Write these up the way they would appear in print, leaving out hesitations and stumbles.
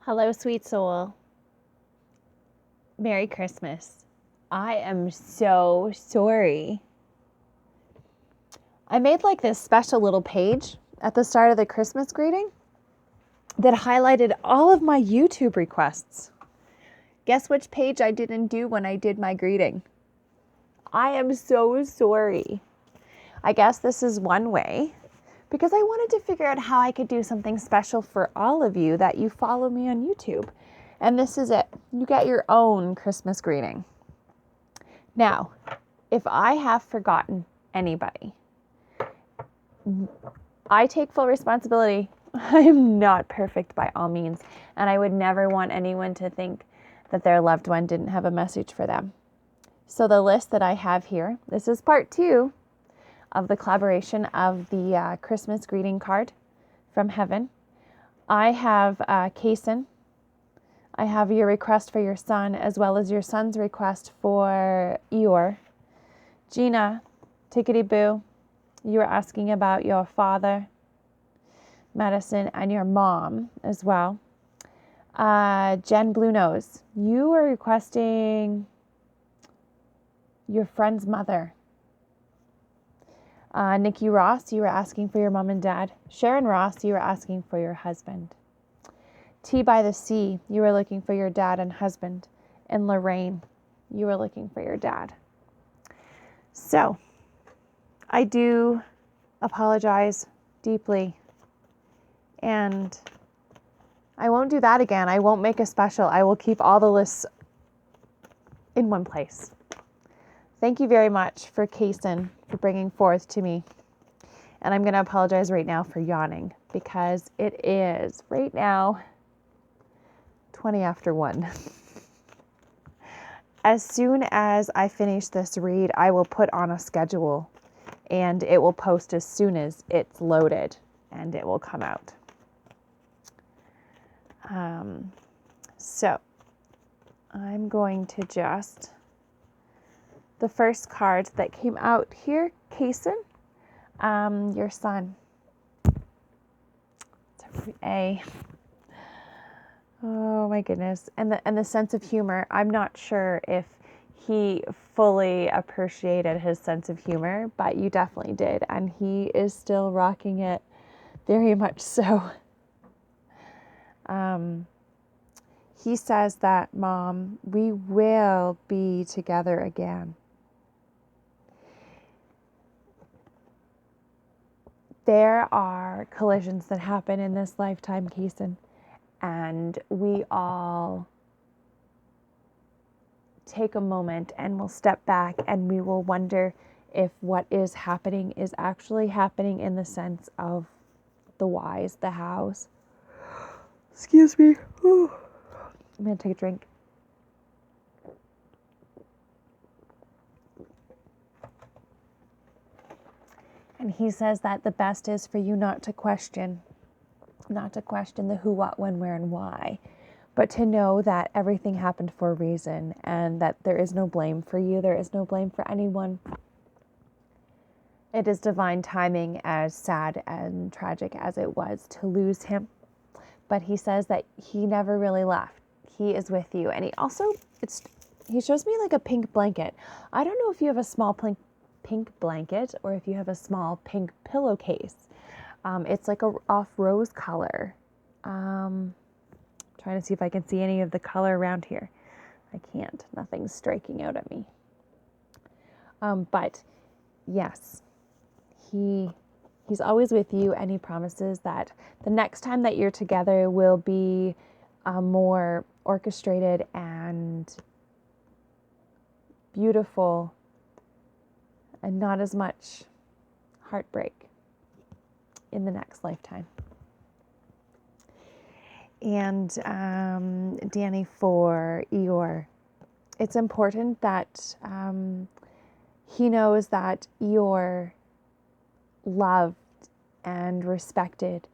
Hello, sweet soul. Merry Christmas. I am so sorry. I made like this special little page at the start of the Christmas greeting that highlighted all of my YouTube requests. Guess which page I didn't do when I did my greeting? I am so sorry. I guess this is one way, because I wanted to figure out how I could do something special for all of you that you follow me on YouTube. And this is it. You get your own Christmas greeting. Now, if I have forgotten anybody, I take full responsibility. I am not perfect by all means, and I would never want anyone to think that their loved one didn't have a message for them. So the list that I have here, this is part 2 of the collaboration of the Christmas greeting card from heaven. I have Kason. I have your request for your son, as well as your son's request for Eeyore. Gina, Tickety Boo, you were asking about your father, Madison, and your mom as well. Jen Blue Nose, you were requesting your friend's mother. Nikki Ross, you were asking for your mom and dad. Sharon Ross, you were asking for your husband. Tea by the Sea, you were looking for your dad and husband. And Lorraine, you were looking for your dad. So, I do apologize deeply. And I won't do that again. I won't make a special. I will keep all the lists in one place. Thank you very much for Kason for bringing forth to me. And I'm going to apologize right now for yawning, because it is right now 20 after 1. As soon as I finish this read, I will put on a schedule, and it will post as soon as it's loaded, and it will come out. So I'm going to just, the first card that came out here, Kason, your son. It's A. Oh my goodness. And the sense of humor. I'm not sure if he fully appreciated his sense of humor, but you definitely did. And he is still rocking it very much so. He says that, Mom, we will be together again. There are collisions that happen in this lifetime, Kason, and we all take a moment and we'll step back and we will wonder if what is happening is actually happening in the sense of the whys, the hows. Excuse me. Ooh. I'm going to take a drink. And he says that the best is for you not to question the who, what, when, where, and why, but to know that everything happened for a reason and that there is no blame for you. There is no blame for anyone. It is divine timing, as sad and tragic as it was to lose him. But he says that he never really left. He is with you. And he shows me like a pink blanket. I don't know if you have a small pink blanket or if you have a small pink pillowcase. It's like a off rose color. Trying to see if I can see any of the color around here. I can't. Nothing's striking out at me. But yes, he's always with you, and he promises that the next time that you're together will be more orchestrated and beautiful and not as much heartbreak in the next lifetime. And Danny, for Eeyore, it's important that he knows that Eeyore loved and respected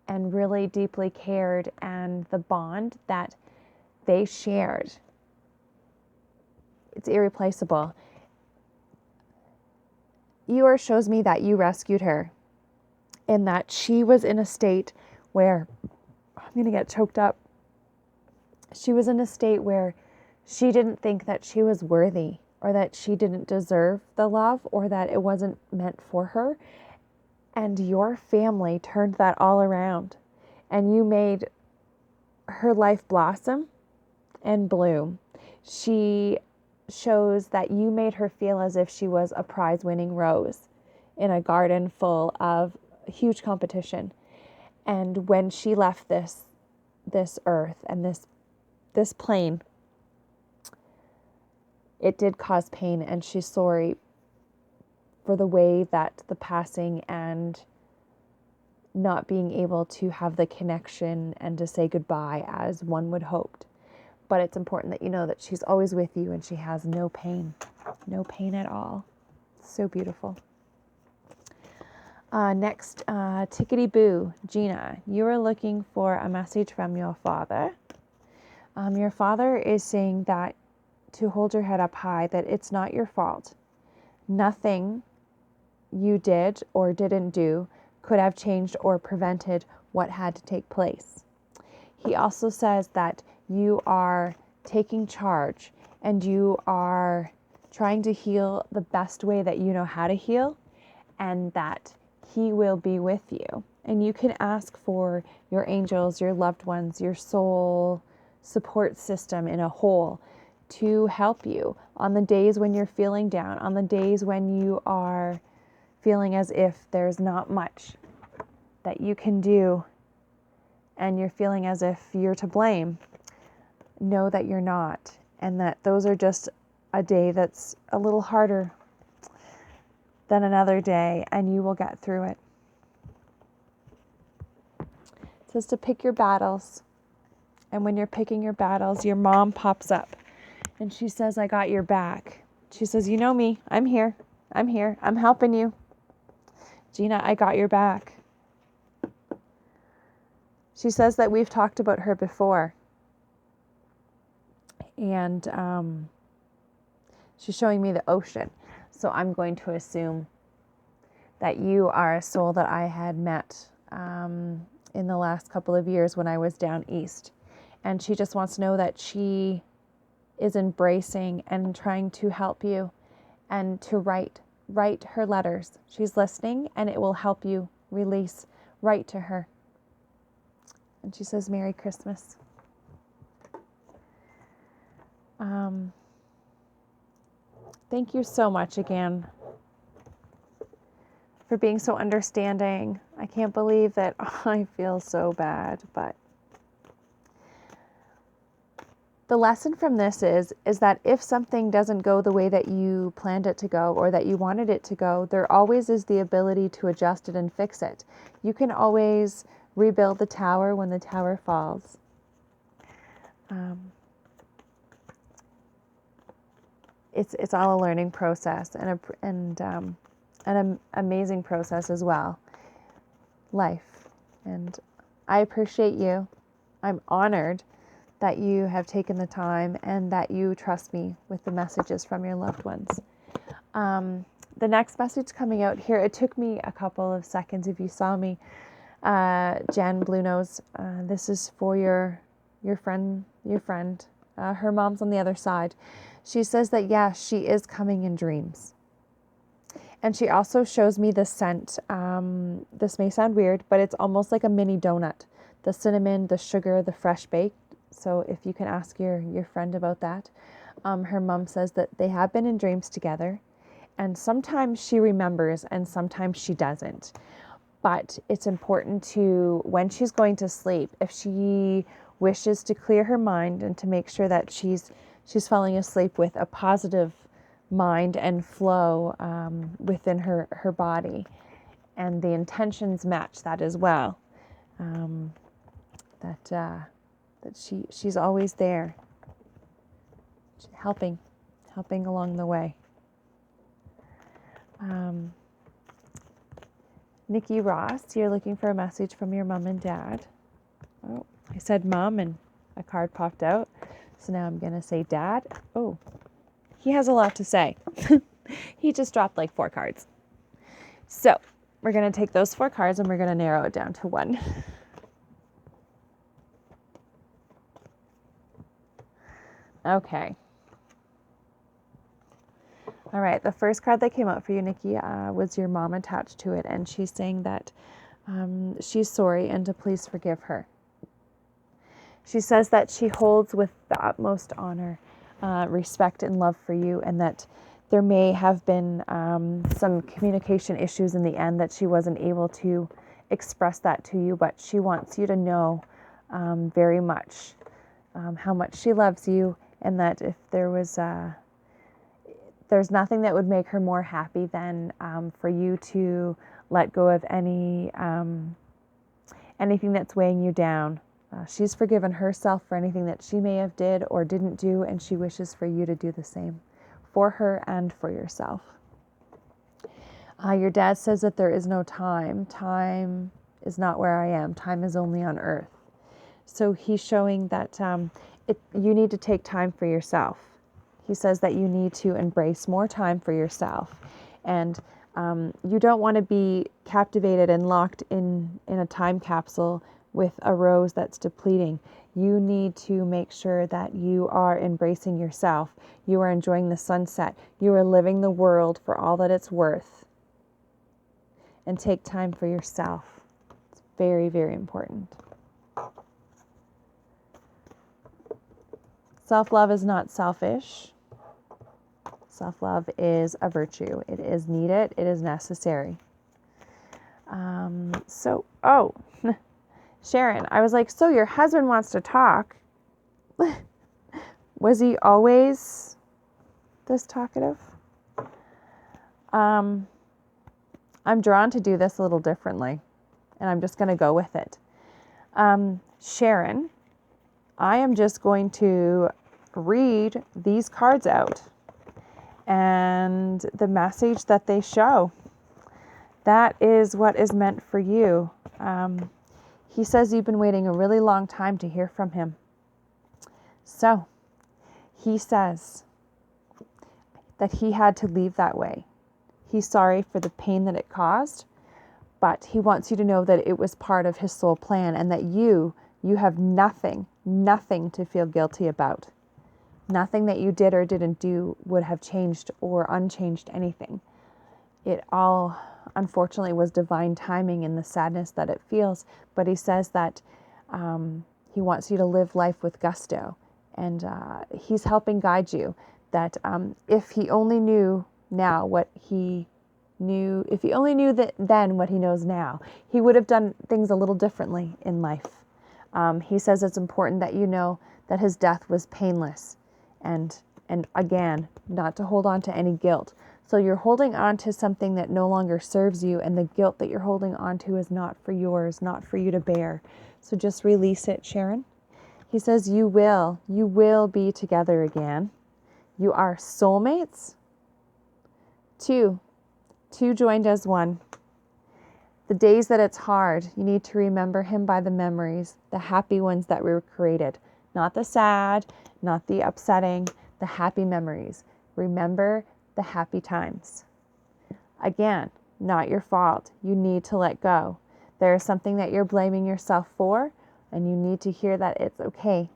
and really deeply cared, and the bond that they shared, it's irreplaceable. Eeyore shows me that you rescued her, in that she was in a state where going to get choked up. She was in a state where she didn't think that she was worthy, or that she didn't deserve the love, or that it wasn't meant for her. And your family turned that all around, and you made her life blossom and bloom. She shows that you made her feel as if she was a prize-winning rose in a garden full of huge competition. And when she left this earth and this plane, it did cause pain, and she's sorry for the way that the passing and not being able to have the connection and to say goodbye as one would hoped. But it's important that you know that she's always with you, and she has no pain at all. So beautiful. Next, Tickety Boo, Gina, you are looking for a message from your father. Your father is saying that to hold your head up high, that it's not your fault. Nothing you did or didn't do could have changed or prevented what had to take place. He also says that you are taking charge, and you are trying to heal the best way that you know how to heal, and that he will be with you. And you can ask for your angels, your loved ones, your soul support system in a whole to help you on the days when you're feeling down, on the days when you are feeling as if there's not much that you can do, and you're feeling as if you're to blame. Know that you're not, and that those are just a day that's a little harder than another day, and you will get through it. It says to pick your battles, and when you're picking your battles, your mom pops up, and she says, I got your back. She says, you know me, I'm here, I'm helping you. Gina, I got your back. She says that we've talked about her before. And she's showing me the ocean. So I'm going to assume that you are a soul that I had met in the last couple of years when I was down east. And she just wants to know that she is embracing and trying to help you, and to write her letters. She's listening, and it will help you release. Write to her. And she says, Merry Christmas. Thank you so much again for being so understanding. I can't believe that I feel so bad, but the lesson from this is that if something doesn't go the way that you planned it to go, or that you wanted it to go, there always is the ability to adjust it and fix it. You can always rebuild the tower when the tower falls. It's all a learning process, and an amazing process as well. Life. And I appreciate you. I'm honored that you have taken the time and that you trust me with the messages from your loved ones. The next message coming out here, it took me a couple of seconds if you saw me. Jen Blue Nose, this is for your friend. Her mom's on the other side. She says that, yes, she is coming in dreams. And she also shows me the scent. This may sound weird, but it's almost like a mini donut. The cinnamon, the sugar, the fresh baked. So if you can ask your friend about that. Her mom says that they have been in dreams together. And sometimes she remembers and sometimes she doesn't. But it's important to, when she's going to sleep, if she wishes to clear her mind and to make sure that she's falling asleep with a positive mind and flow within her body, and the intentions match that as well, that she's always there, helping along the way. Nikki Ross, you're looking for a message from your mom and dad. Oh, I said mom and a card popped out. So now I'm going to say dad. Oh, he has a lot to say. He just dropped like 4 cards. So we're going to take those 4 cards and we're going to narrow it down to 1. Okay. All right. The first card that came out for you, Nikki, was your mom attached to it. And she's saying that she's sorry and to please forgive her. She says that she holds with the utmost honor, respect, and love for you, and that there may have been some communication issues in the end that she wasn't able to express that to you, but she wants you to know very much how much she loves you, and that if there's nothing that would make her more happy than for you to let go of anything that's weighing you down. She's forgiven herself for anything that she may have did or didn't do, and she wishes for you to do the same for her and for yourself. Your dad says that there is no time. Time is not where I am. Time is only on earth. So he's showing that you need to take time for yourself. He says that you need to embrace more time for yourself. And you don't want to be captivated and locked in a time capsule with a rose that's depleting. You need to make sure that you are embracing yourself. You are enjoying the sunset. You are living the world for all that it's worth. And take time for yourself. It's very, very important. Self-love is not selfish. Self-love is a virtue. It is needed. It is necessary. Sharon, I was like, so your husband wants to talk. Was he always this talkative? I'm drawn to do this a little differently, and I'm just going to go with it. Sharon, I am just going to read these cards out and the message that they show. That is what is meant for you. He says you've been waiting a really long time to hear from him. So, he says that he had to leave that way. He's sorry for the pain that it caused, but he wants you to know that it was part of his soul plan, and that you have nothing to feel guilty about. Nothing that you did or didn't do would have changed or unchanged anything. It all, unfortunately, was divine timing in the sadness that it feels. But he says that he wants you to live life with gusto. And he's helping guide you. That if he only knew now what he knew, if he only knew that then what he knows now, he would have done things a little differently in life. He says it's important that you know that his death was painless. And again, not to hold on to any guilt. So you're holding on to something that no longer serves you, and the guilt that you're holding on to is not for yours, not for you to bear. So just release it, Sharon. He says you will be together again. You are soulmates. Two joined as one. The days that it's hard, you need to remember him by the memories, the happy ones that were created. Not the sad, not the upsetting, the happy memories. Remember the happy times. Again, not your fault. You need to let go. There is something that you're blaming yourself for, and you need to hear that it's okay.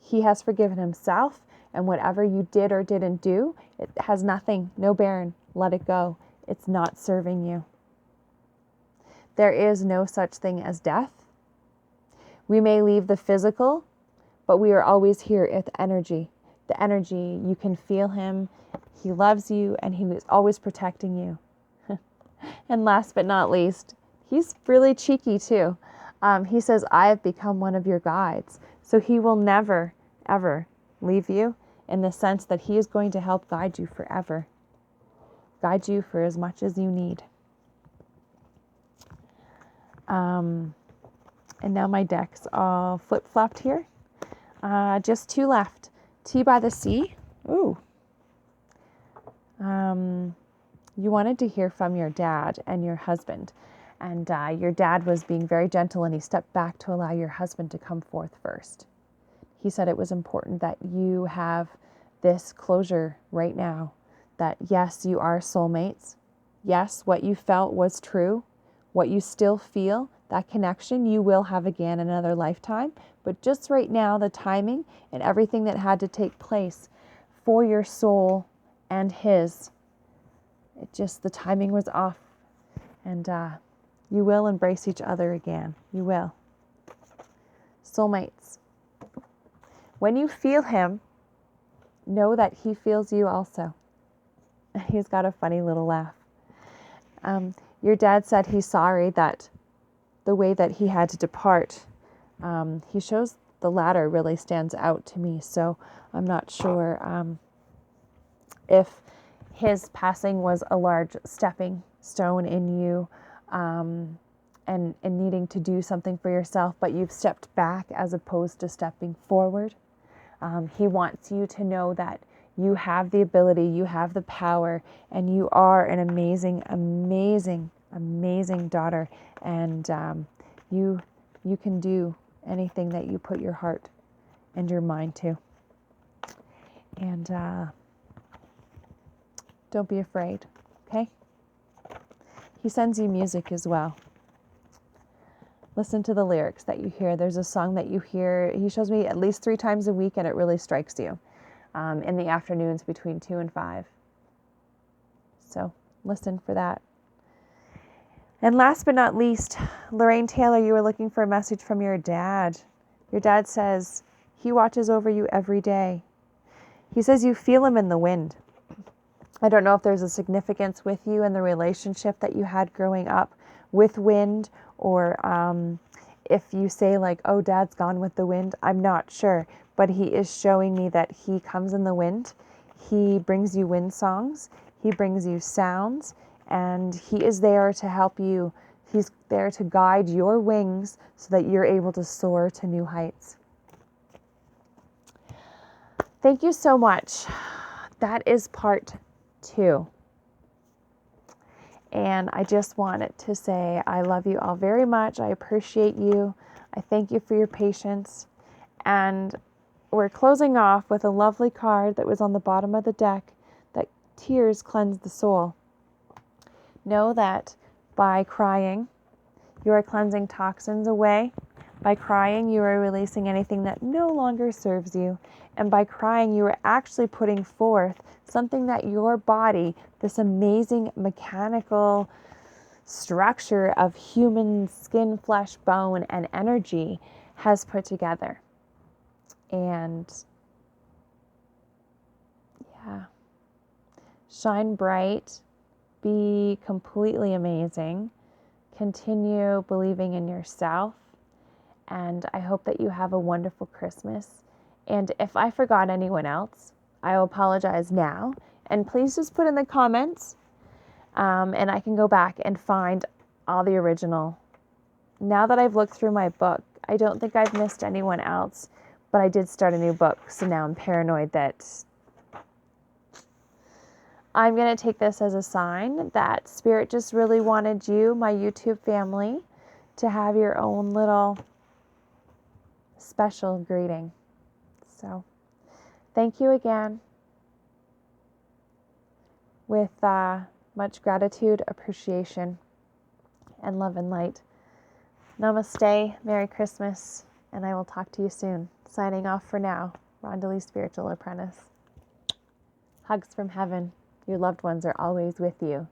He has forgiven himself, and whatever you did or didn't do, it has nothing, no bearing. Let it go. It's not serving you. There is no such thing as death. We may leave the physical, but we are always here at the energy. The energy, you can feel him. He loves you, and he is always protecting you. And last but not least, he's really cheeky too. He says, I have become one of your guides. So he will never, ever leave you, in the sense that he is going to help guide you forever. Guide you for as much as you need. And now my deck's all flip-flopped here. Just two left. Tea by the Sea. Ooh. You wanted to hear from your dad and your husband. And your dad was being very gentle, and he stepped back to allow your husband to come forth first. He said it was important that you have this closure right now. That yes, you are soulmates. Yes, what you felt was true. What you still feel, That connection you will have again in another lifetime. But just right now, the timing and everything that had to take place for your soul and his, the timing was off. And you will embrace each other again. You will. Soulmates. When you feel him, know that he feels you also. He's got a funny little laugh. Your dad said he's sorry that the way that he had to depart. He shows the latter really stands out to me. So I'm not sure if his passing was a large stepping stone in you, and needing to do something for yourself, but you've stepped back as opposed to stepping forward. He wants you to know that you have the ability, you have the power, and you are an amazing, amazing, amazing daughter. And you can do anything that you put your heart and your mind to. And don't be afraid, okay? He sends you music as well. Listen to the lyrics that you hear. There's a song that you hear, he shows me at least 3 times a week, and it really strikes you in the afternoons between 2 and 5. So listen for that. And last but not least, Lorraine Taylor, you were looking for a message from your dad. Your dad says he watches over you every day. He says you feel him in the wind. I don't know if there's a significance with you and the relationship that you had growing up with wind, or if you say like, oh, dad's gone with the wind. I'm not sure, but he is showing me that he comes in the wind. He brings you wind songs. He brings you sounds, and he is there to help you. He's there to guide your wings so that you're able to soar to new heights. Thank you so much. That is part 2. And I just wanted to say I love you all very much. I appreciate you. I thank you for your patience. And we're closing off with a lovely card that was on the bottom of the deck, that tears cleanse the soul. Know that by crying, you are cleansing toxins away. By crying, you are releasing anything that no longer serves you. And by crying, you are actually putting forth something that your body, this amazing mechanical structure of human skin, flesh, bone, and energy, has put together. And yeah, shine bright, be completely amazing, continue believing in yourself. And I hope that you have a wonderful Christmas. And if I forgot anyone else, I will apologize now. And please just put in the comments, and I can go back and find all the original. Now that I've looked through my book, I don't think I've missed anyone else, but I did start a new book, so now I'm paranoid that I'm going to take this as a sign that Spirit just really wanted you, my YouTube family, to have your own little special greeting. So thank you again, with much gratitude, appreciation, and love and light. Namaste, Merry Christmas, and I will talk to you soon. Signing off for now, Rhonda Lee, Spiritual Apprentice. Hugs from heaven. Your loved ones are always with you.